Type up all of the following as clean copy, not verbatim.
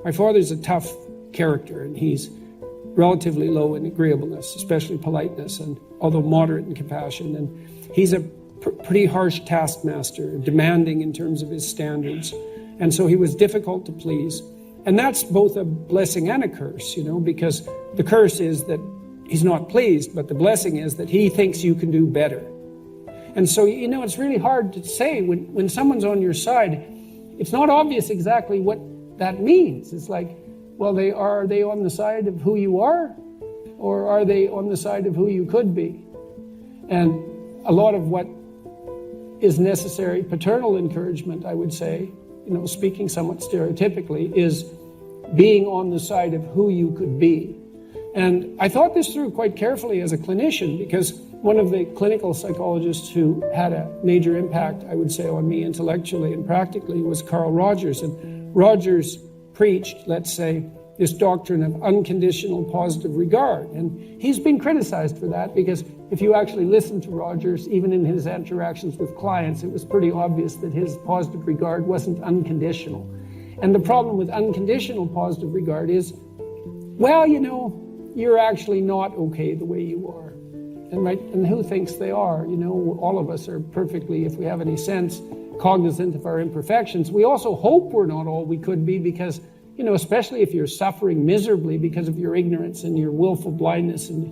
my father's a tough character, and he's relatively low in agreeableness, especially politeness, and although moderate in compassion. And he's a pretty harsh taskmaster, demanding in terms of his standards. And so he was difficult to please. And that's both a blessing and a curse, because the curse is that he's not pleased, but the blessing is that he thinks you can do better. And so, it's really hard to say when someone's on your side, it's not obvious exactly what that means. It's like, well, are they on the side of who you are, or are they on the side of who you could be? And a lot of what is necessary paternal encouragement, I would say, speaking somewhat stereotypically, is being on the side of who you could be. And I thought this through quite carefully as a clinician, because one of the clinical psychologists who had a major impact, I would say, on me intellectually and practically was Carl Rogers. And Rogers preached, let's say, this doctrine of unconditional positive regard. And he's been criticized for that, because if you actually listen to Rogers, even in his interactions with clients, it was pretty obvious that his positive regard wasn't unconditional. And the problem with unconditional positive regard is, well, you're actually not okay the way you are. And who thinks they are? All of us are perfectly, if we have any sense, cognizant of our imperfections. We also hope we're not all we could be, because, especially if you're suffering miserably because of your ignorance and your willful blindness and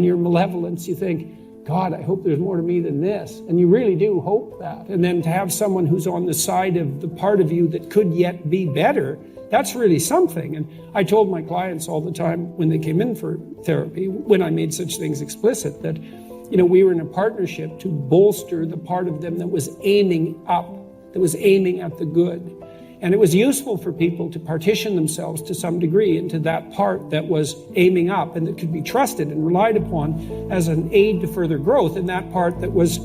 your malevolence, you think, God, I hope there's more to me than this. And you really do hope that. And then to have someone who's on the side of the part of you that could yet be better, that's really something. And I told my clients all the time when they came in for therapy, when I made such things explicit, that, we were in a partnership to bolster the part of them that was aiming up, that was aiming at the good. And it was useful for people to partition themselves to some degree into that part that was aiming up and that could be trusted and relied upon as an aid to further growth, and that part that was,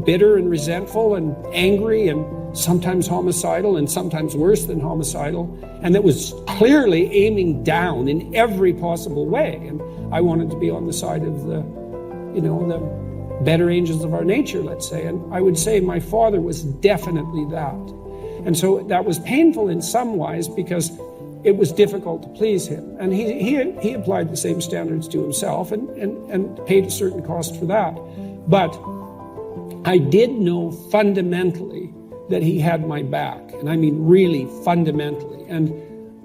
bitter and resentful and angry and sometimes homicidal and sometimes worse than homicidal, and that was clearly aiming down in every possible way. And I wanted to be on the side of the better angels of our nature, let's say. And I would say my father was definitely that. And so that was painful in some ways, because it was difficult to please him. And he applied the same standards to himself and paid a certain cost for that. But I did know fundamentally that he had my back. And I mean really fundamentally. And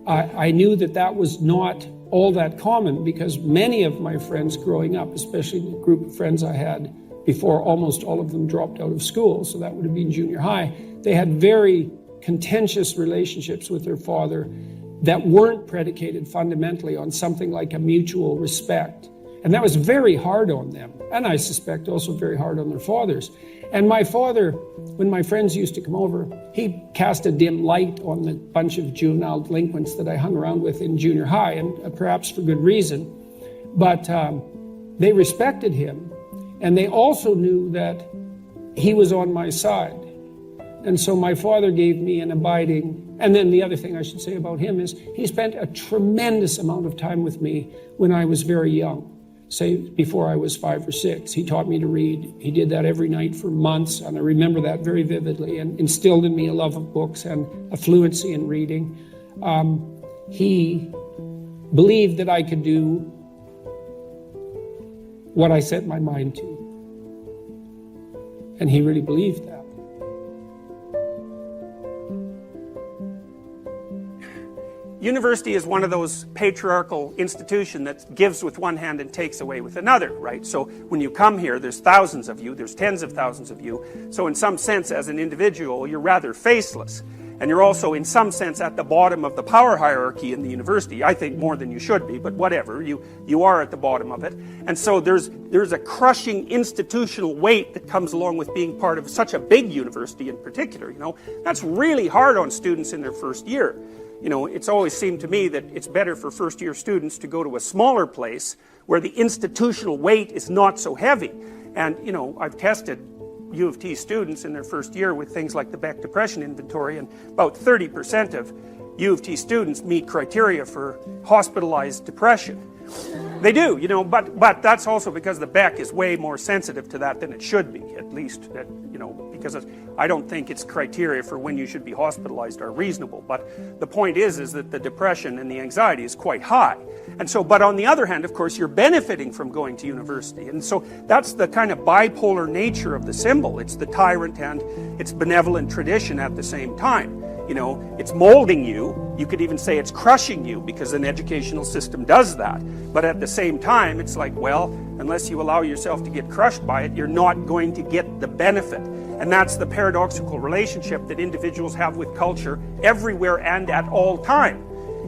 I knew that was not all that common, because many of my friends growing up, especially the group of friends I had before almost all of them dropped out of school, so that would have been junior high, they had very contentious relationships with their father that weren't predicated fundamentally on something like a mutual respect. And that was very hard on them, and I suspect also very hard on their fathers. And my father, when my friends used to come over, he cast a dim light on the bunch of juvenile delinquents that I hung around with in junior high, and perhaps for good reason. But they respected him, and they also knew that he was on my side. And so my father gave me an abiding, and then the other thing I should say about him is he spent a tremendous amount of time with me when I was very young, say before I was 5 or 6. He taught me to read. He did that every night for months, and I remember that very vividly, and instilled in me a love of books and a fluency in reading. He believed that I could do what I set my mind to. And he really believed that. University is one of those patriarchal institutions that gives with one hand and takes away with another, right? So when you come here, there's thousands of you, there's tens of thousands of you. So in some sense, as an individual, you're rather faceless. And you're also, in some sense, at the bottom of the power hierarchy in the university. I think more than you should be, but whatever. You are at the bottom of it. And so there's a crushing institutional weight that comes along with being part of such a big university in particular, That's really hard on students in their first year. It's always seemed to me that it's better for first-year students to go to a smaller place where the institutional weight is not so heavy. And, I've tested U of T students in their first year with things like the Beck Depression Inventory, and about 30% of U of T students meet criteria for hospitalized depression. They do, but that's also because the Beck is way more sensitive to that than it should be, at least, because I don't think its criteria for when you should be hospitalized are reasonable. But the point is that the depression and the anxiety is quite high. And so, but on the other hand, of course, you're benefiting from going to university. And so that's the kind of bipolar nature of the symbol. It's the tyrant and it's benevolent tradition at the same time. You know, it's molding you. You could even say it's crushing you, because an educational system does that. But at the same time, it's like, well, unless you allow yourself to get crushed by it, you're not going to get the benefit. And that's the paradoxical relationship that individuals have with culture everywhere and at all time.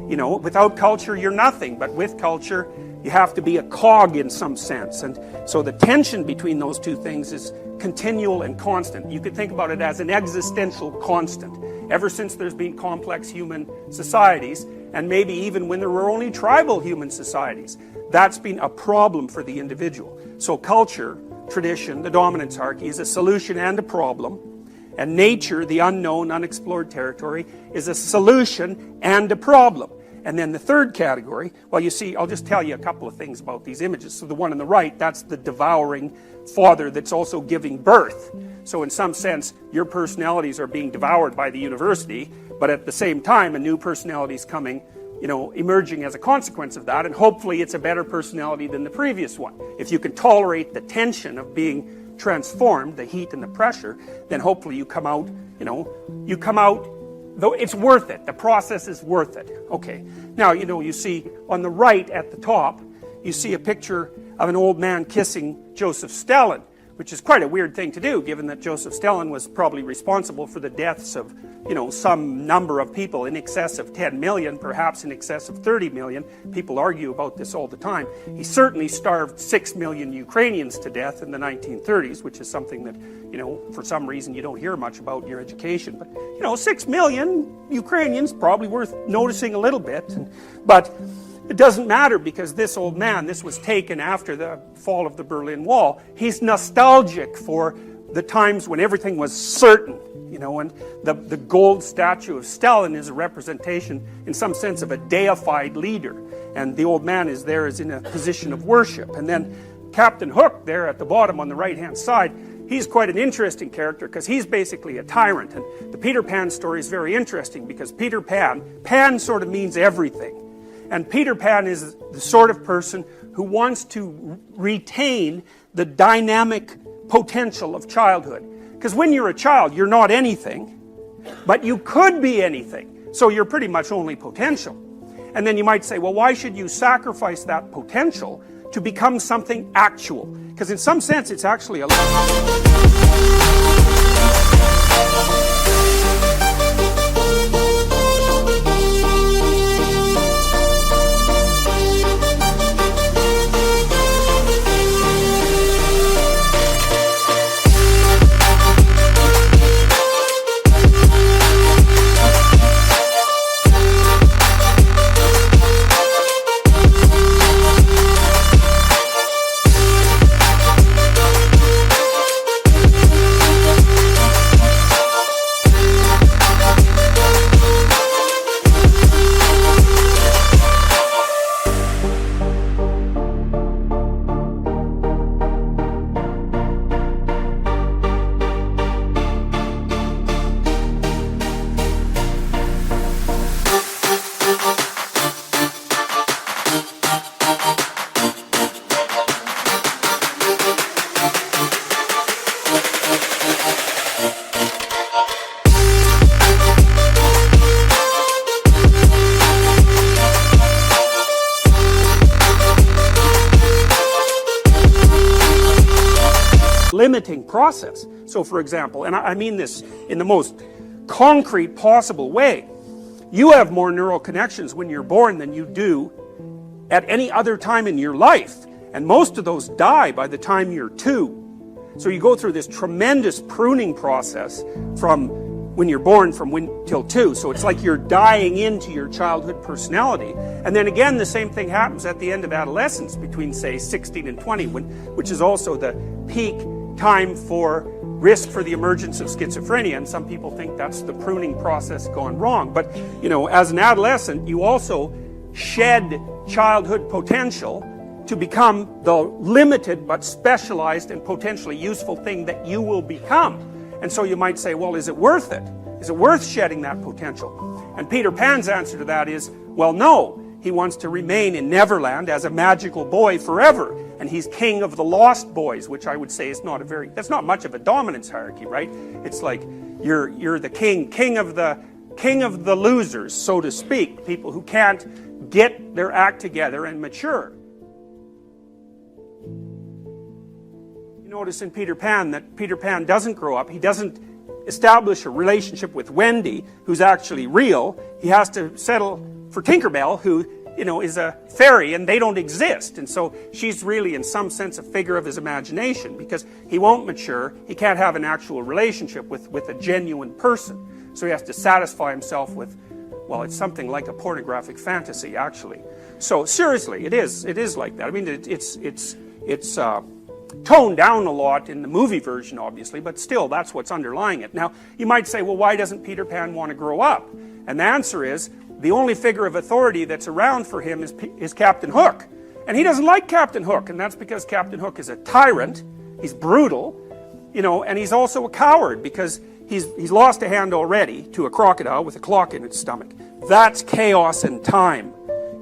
You know, without culture, you're nothing. But with culture, you have to be a cog in some sense. And so the tension between those two things is continual and constant. You could think about it as an existential constant. Ever since there's been complex human societies, and maybe even when there were only tribal human societies, that's been a problem for the individual. So culture, tradition, the dominance hierarchy is a solution and a problem. And nature, the unknown, unexplored territory, is a solution and a problem. And then the third category, well, you see, I'll just tell you a couple of things about these images. So the one on the right, that's the devouring father that's also giving birth. So in some sense, your personalities are being devoured by the university, but at the same time, a new personality is coming, you know, emerging as a consequence of that, and hopefully it's a better personality than the previous one. If you can tolerate the tension of being transformed, the heat and the pressure, then hopefully you come out, you know, though it's worth it. The process is worth it. Okay. Now, you know, you see on the right at the top, you see a picture of an old man kissing Joseph Stalin, which is quite a weird thing to do, given that Joseph Stalin was probably responsible for the deaths of, you know, some number of people, in excess of 10 million, perhaps in excess of 30 million. People argue about this all the time. He certainly starved 6 million Ukrainians to death in the 1930s, which is something that, you know, for some reason you don't hear much about in your education. But, you know, 6 million Ukrainians, probably worth noticing a little bit. But it doesn't matter, because this old man, this was taken after the fall of the Berlin Wall. He's nostalgic for the times when everything was certain, you know, and the gold statue of Stalin is a representation, in some sense, of a deified leader. And the old man is there as in a position of worship. And then Captain Hook there at the bottom on the right-hand side, he's quite an interesting character, because he's basically a tyrant. And the Peter Pan story is very interesting, because Peter Pan sort of means everything. And Peter Pan is the sort of person who wants to retain the dynamic potential of childhood. Because when you're a child, you're not anything, but you could be anything. So you're pretty much only potential. And then you might say, well, why should you sacrifice that potential to become something actual? Because in some sense, it's actually a limiting process. So for example, and I mean this in the most concrete possible way, you have more neural connections when you're born than you do at any other time in your life. And most of those die by the time you're 2. So you go through this tremendous pruning process from when you're born from till 2. So it's like you're dying into your childhood personality. And then again, the same thing happens at the end of adolescence between, say, 16 and 20, which is also the peak time for risk for the emergence of schizophrenia. And some people think that's the pruning process gone wrong. But, you know, as an adolescent, you also shed childhood potential to become the limited but specialized and potentially useful thing that you will become. And so you might say, well, is it worth it? Is it worth shedding that potential? And Peter Pan's answer to that is, well, no. He wants to remain in Neverland as a magical boy forever. And he's king of the lost boys, which I would say is that's not much of a dominance hierarchy, right? It's like you're the king of the losers, so to speak, people who can't get their act together and mature. You notice in Peter Pan that Peter Pan doesn't grow up. He doesn't establish a relationship with Wendy, who's actually real. He has to settle for Tinkerbell, who, is a fairy, and they don't exist. And so she's really, in some sense, a figure of his imagination, because he won't mature. He can't have an actual relationship with a genuine person. So he has to satisfy himself with, well, it's something like a pornographic fantasy, actually. So seriously, it is like that. I mean, it's toned down a lot in the movie version, obviously, but still, that's what's underlying it. Now, you might say, well, why doesn't Peter Pan want to grow up? And the answer is, the only figure of authority that's around for him is Captain Hook. And he doesn't like Captain Hook, and that's because Captain Hook is a tyrant, he's brutal, and he's also a coward, because he's lost a hand already to a crocodile with a clock in its stomach. That's chaos and time.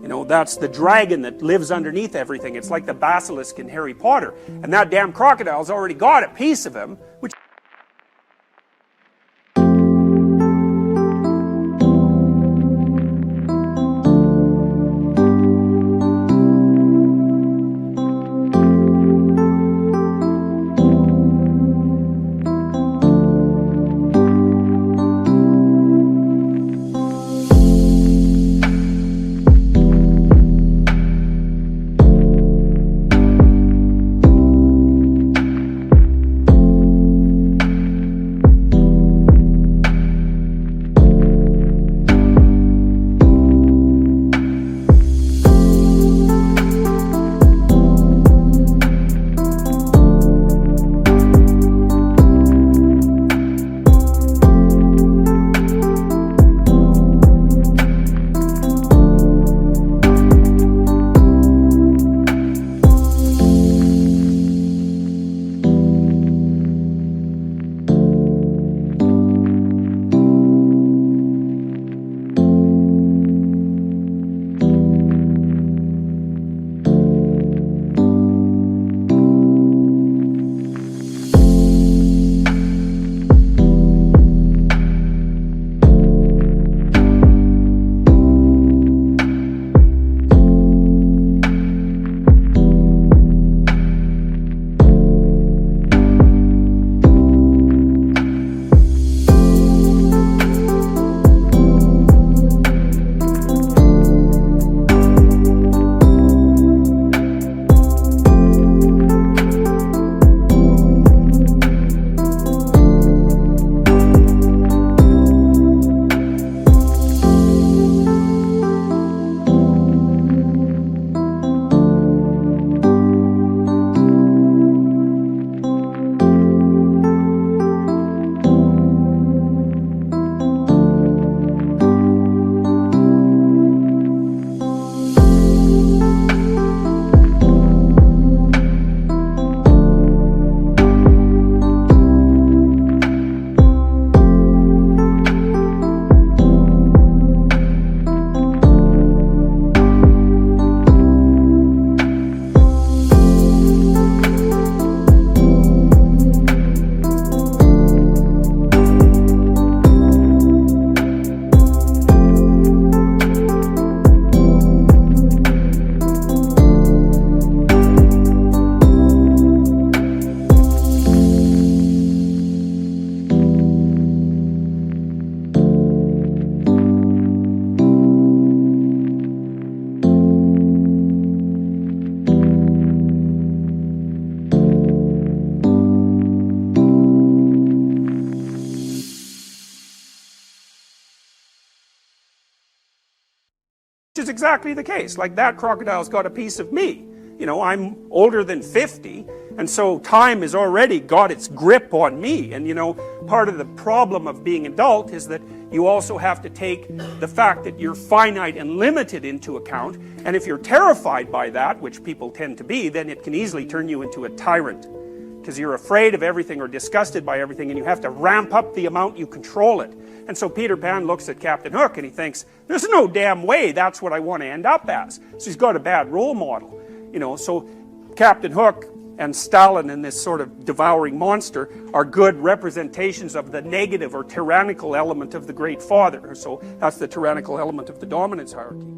That's the dragon that lives underneath everything. It's like the basilisk in Harry Potter. And that damn crocodile's already got a piece of him, which is exactly the case. Like, that crocodile's got a piece of me. I'm older than 50, and so time has already got its grip on me. And part of the problem of being adult is that you also have to take the fact that you're finite and limited into account. And if you're terrified by that, which people tend to be, then it can easily turn you into a tyrant. because you're afraid of everything or disgusted by everything, and you have to ramp up the amount you control it. And so Peter Pan looks at Captain Hook and he thinks, there's no damn way that's what I want to end up as. So he's got a bad role model. So Captain Hook and Stalin and this sort of devouring monster are good representations of the negative or tyrannical element of the Great Father. So that's the tyrannical element of the dominance hierarchy.